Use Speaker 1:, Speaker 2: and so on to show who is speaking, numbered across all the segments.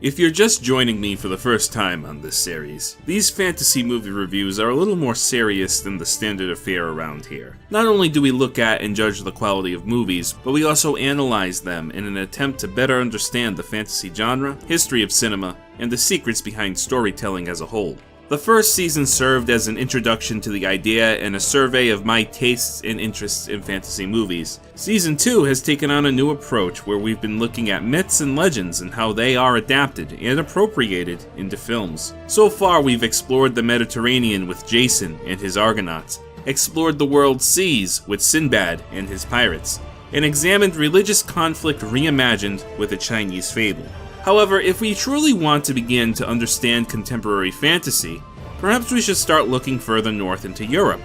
Speaker 1: If you're just joining me for the first time on this series, these fantasy movie reviews are a little more serious than the standard affair around here. Not only do we look at and judge the quality of movies, but we also analyze them in an attempt to better understand the fantasy genre, history of cinema, and the secrets behind storytelling as a whole. The first season served as an introduction to the idea and a survey of my tastes and interests in fantasy movies. Season 2 has taken on a new approach where we've been looking at myths and legends and how they are adapted and appropriated into films. So far we've explored the Mediterranean with Jason and his Argonauts, explored the world's seas with Sinbad and his pirates, and examined religious conflict reimagined with a Chinese fable. However, if we truly want to begin to understand contemporary fantasy, perhaps we should start looking further north into Europe.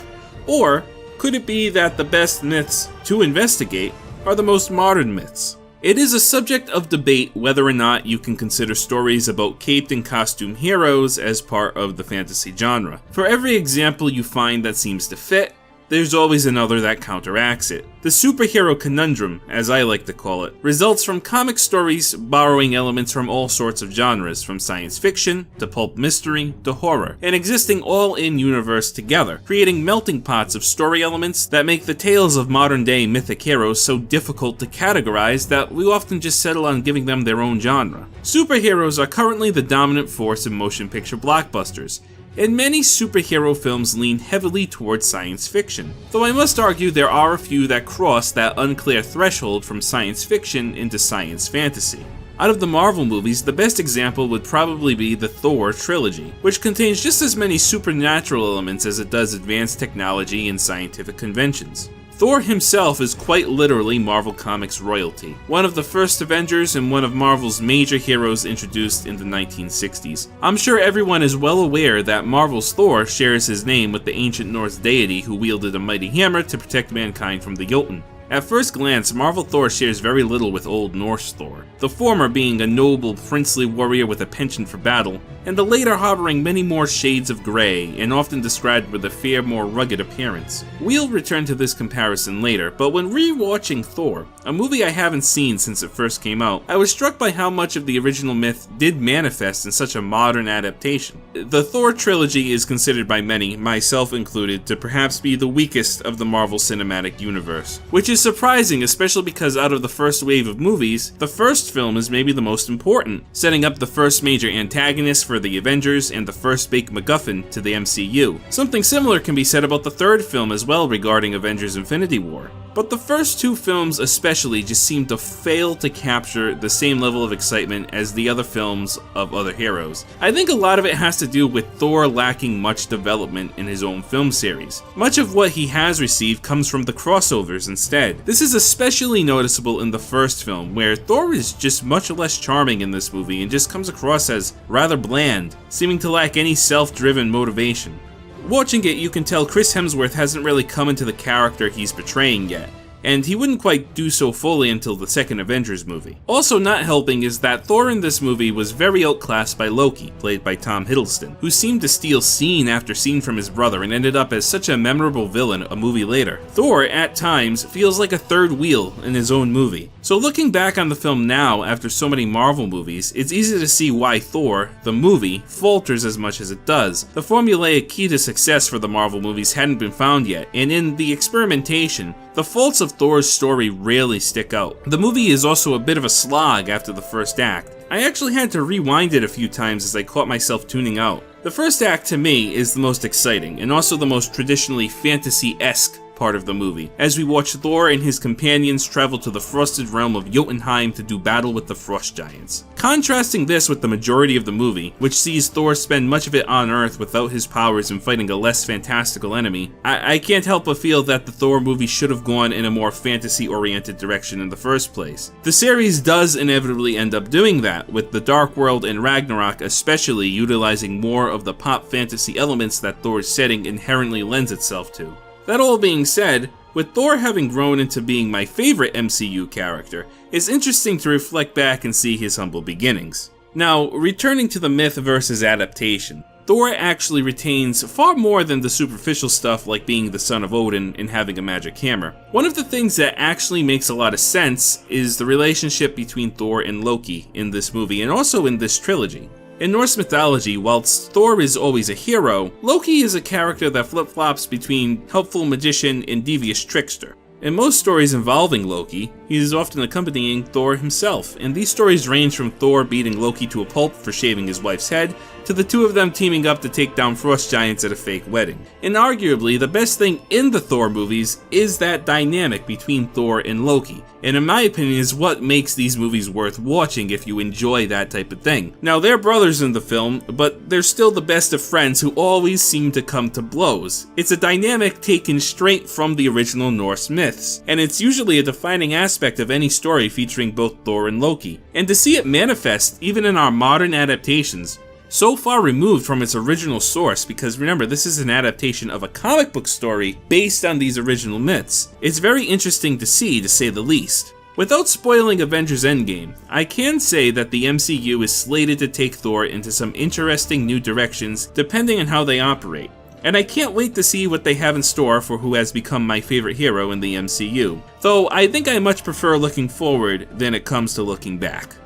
Speaker 1: Or, could it be that the best myths to investigate are the most modern myths? It is a subject of debate whether or not you can consider stories about caped and costume heroes as part of the fantasy genre. For every example you find that seems to fit, there's always another that counteracts it. The superhero conundrum, as I like to call it, results from comic stories borrowing elements from all sorts of genres, from science fiction, to pulp mystery, to horror, and existing all in universe together, creating melting pots of story elements that make the tales of modern-day mythic heroes so difficult to categorize that we often just settle on giving them their own genre. Superheroes are currently the dominant force in motion picture blockbusters, and many superhero films lean heavily towards science fiction, though I must argue there are a few that cross that unclear threshold from science fiction into science fantasy. Out of the Marvel movies, the best example would probably be the Thor Trilogy, which contains just as many supernatural elements as it does advanced technology and scientific conventions. Thor himself is quite literally Marvel Comics royalty, one of the first Avengers and one of Marvel's major heroes introduced in the 1960s. I'm sure everyone is well aware that Marvel's Thor shares his name with the ancient Norse deity who wielded a mighty hammer to protect mankind from the Jotun. At first glance, Marvel Thor shares very little with Old Norse Thor, the former being a noble, princely warrior with a penchant for battle, and the later harboring many more shades of grey, and often described with a fair, more rugged appearance. We'll return to this comparison later, but when re-watching Thor, a movie I haven't seen since it first came out, I was struck by how much of the original myth did manifest in such a modern adaptation. The Thor trilogy is considered by many, myself included, to perhaps be the weakest of the Marvel Cinematic Universe, which is surprising, especially because out of the first wave of movies, the first film is maybe the most important, setting up the first major antagonist for the Avengers and the first big MacGuffin to the MCU. Something similar can be said about the third film as well regarding Avengers Infinity War. But the first two films especially just seem to fail to capture the same level of excitement as the other films of other heroes. I think a lot of it has to do with Thor lacking much development in his own film series. Much of what he has received comes from the crossovers instead. This is especially noticeable in the first film, where Thor is just much less charming in this movie and just comes across as rather bland, seeming to lack any self-driven motivation. Watching it, you can tell Chris Hemsworth hasn't really come into the character he's portraying yet, and he wouldn't quite do so fully until the second Avengers movie. Also not helping is that Thor in this movie was very outclassed by Loki, played by Tom Hiddleston, who seemed to steal scene after scene from his brother and ended up as such a memorable villain a movie later. Thor, at times, feels like a third wheel in his own movie. So looking back on the film now, after so many Marvel movies, it's easy to see why Thor, the movie, falters as much as it does. The formulaic key to success for the Marvel movies hadn't been found yet, and in the experimentation, the faults of Thor's story rarely stick out. The movie is also a bit of a slog after the first act. I actually had to rewind it a few times as I caught myself tuning out. The first act, to me, is the most exciting, and also the most traditionally fantasy-esque part of the movie, as we watch Thor and his companions travel to the frosted realm of Jotunheim to do battle with the Frost Giants. Contrasting this with the majority of the movie, which sees Thor spend much of it on Earth without his powers and fighting a less fantastical enemy, I can't help but feel that the Thor movie should have gone in a more fantasy-oriented direction in the first place. The series does inevitably end up doing that, with the Dark World and Ragnarok especially utilizing more of the pop fantasy elements that Thor's setting inherently lends itself to. That all being said, with Thor having grown into being my favorite MCU character, it's interesting to reflect back and see his humble beginnings. Now, returning to the myth versus adaptation. Thor actually retains far more than the superficial stuff like being the son of Odin and having a magic hammer. One of the things that actually makes a lot of sense is the relationship between Thor and Loki in this movie and also in this trilogy. In Norse mythology, whilst Thor is always a hero, Loki is a character that flip-flops between helpful magician and devious trickster. In most stories involving Loki, he is often accompanying Thor himself, and these stories range from Thor beating Loki to a pulp for shaving his wife's head, to the two of them teaming up to take down frost giants at a fake wedding. And arguably, the best thing in the Thor movies is that dynamic between Thor and Loki, and in my opinion is what makes these movies worth watching if you enjoy that type of thing. Now, they're brothers in the film, but they're still the best of friends who always seem to come to blows. It's a dynamic taken straight from the original Norse myths, and it's usually a defining aspect of any story featuring both Thor and Loki. And to see it manifest even in our modern adaptations, so far removed from its original source, because remember, this is an adaptation of a comic book story based on these original myths, it's very interesting to see, to say the least. Without spoiling Avengers Endgame, I can say that the MCU is slated to take Thor into some interesting new directions depending on how they operate. And I can't wait to see what they have in store for who has become my favorite hero in the MCU, though I think I much prefer looking forward than it comes to looking back.